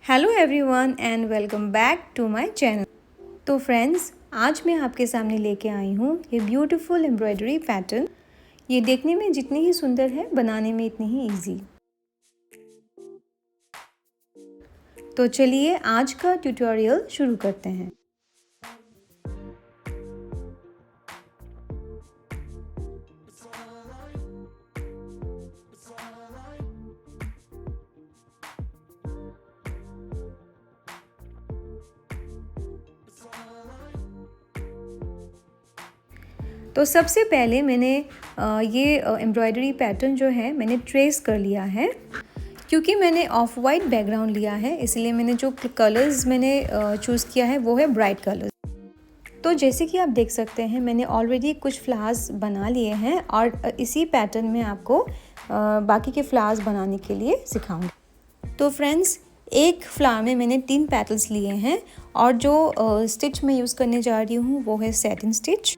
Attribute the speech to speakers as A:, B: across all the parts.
A: Hello everyone and welcome back to my channel. तो friends, आज मैं आपके सामने लेके आई हूँ ये ब्यूटीफुल एम्ब्रॉयडरी पैटर्न। ये देखने में जितनी ही सुंदर है, बनाने में इतनी ही इजी। तो चलिए आज का ट्यूटोरियल शुरू करते हैं। तो सबसे पहले मैंने ये एम्ब्रॉयडरी पैटर्न जो है मैंने ट्रेस कर लिया है। क्योंकि मैंने ऑफ वाइट बैकग्राउंड लिया है, इसलिए मैंने जो कलर्स मैंने चूज़ किया है वो है ब्राइट कलर्स। तो जैसे कि आप देख सकते हैं, मैंने ऑलरेडी कुछ फ्लावर्स बना लिए हैं और इसी पैटर्न में आपको बाकी के फ्लावर्स बनाने के लिए सिखाऊंगी। तो फ्रेंड्स, एक फ्लावर में मैंने 3 पेटल्स लिए हैं और जो स्टिच मैं यूज़ करने जा रही हूँ वो है सैटिन स्टिच।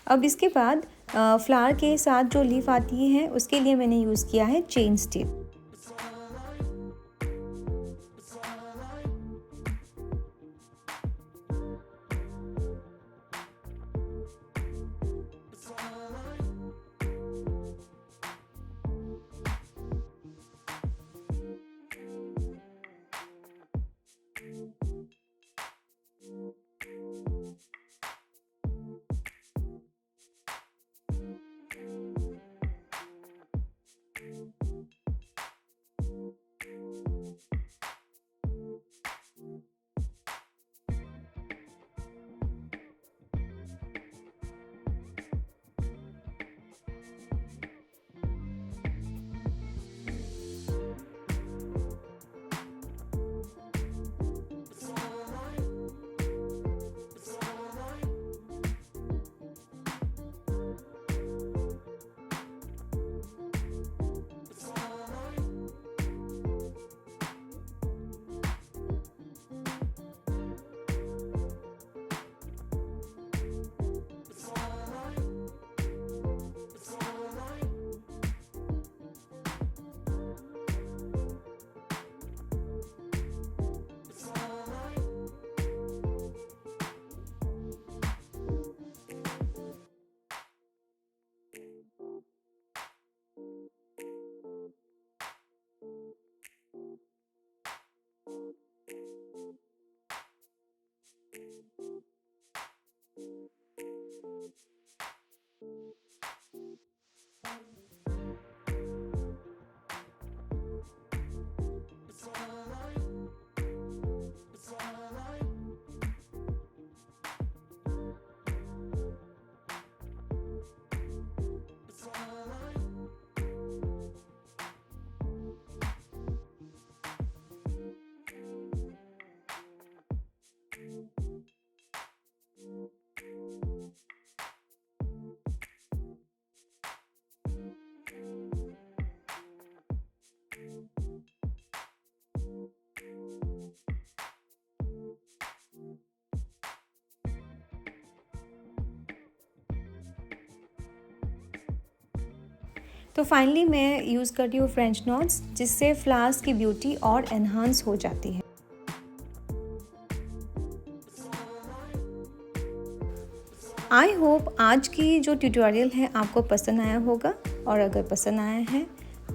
A: अब इसके बाद फ्लावर के साथ जो लीफ आती है उसके लिए मैंने यूज़ किया है चेन स्टिच। तो फाइनली मैं यूज़ करती हूँ फ्रेंच नॉट्स, जिससे फ्लावर्स की ब्यूटी और एनहांस हो जाती है। आई होप आज की जो ट्यूटोरियल है आपको पसंद आया होगा, और अगर पसंद आया है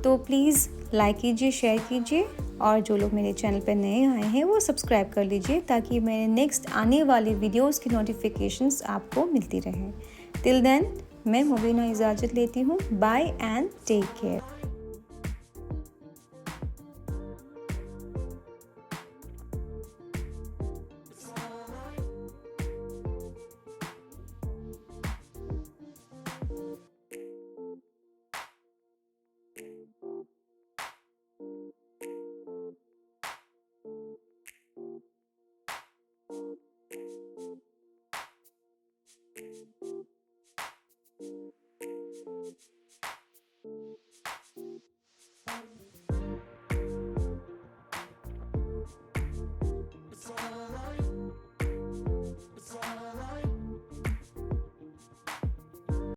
A: तो प्लीज़ लाइक कीजिए, शेयर कीजिए, और जो लोग मेरे चैनल पर नए आए हैं वो सब्सक्राइब कर लीजिए ताकि मेरे नेक्स्ट आने वाले वीडियोस की नोटिफिकेशंस आपको मिलती रहे। टिल देन मैं मुबीना इजाज़त लेती हूँ। Bye and take care.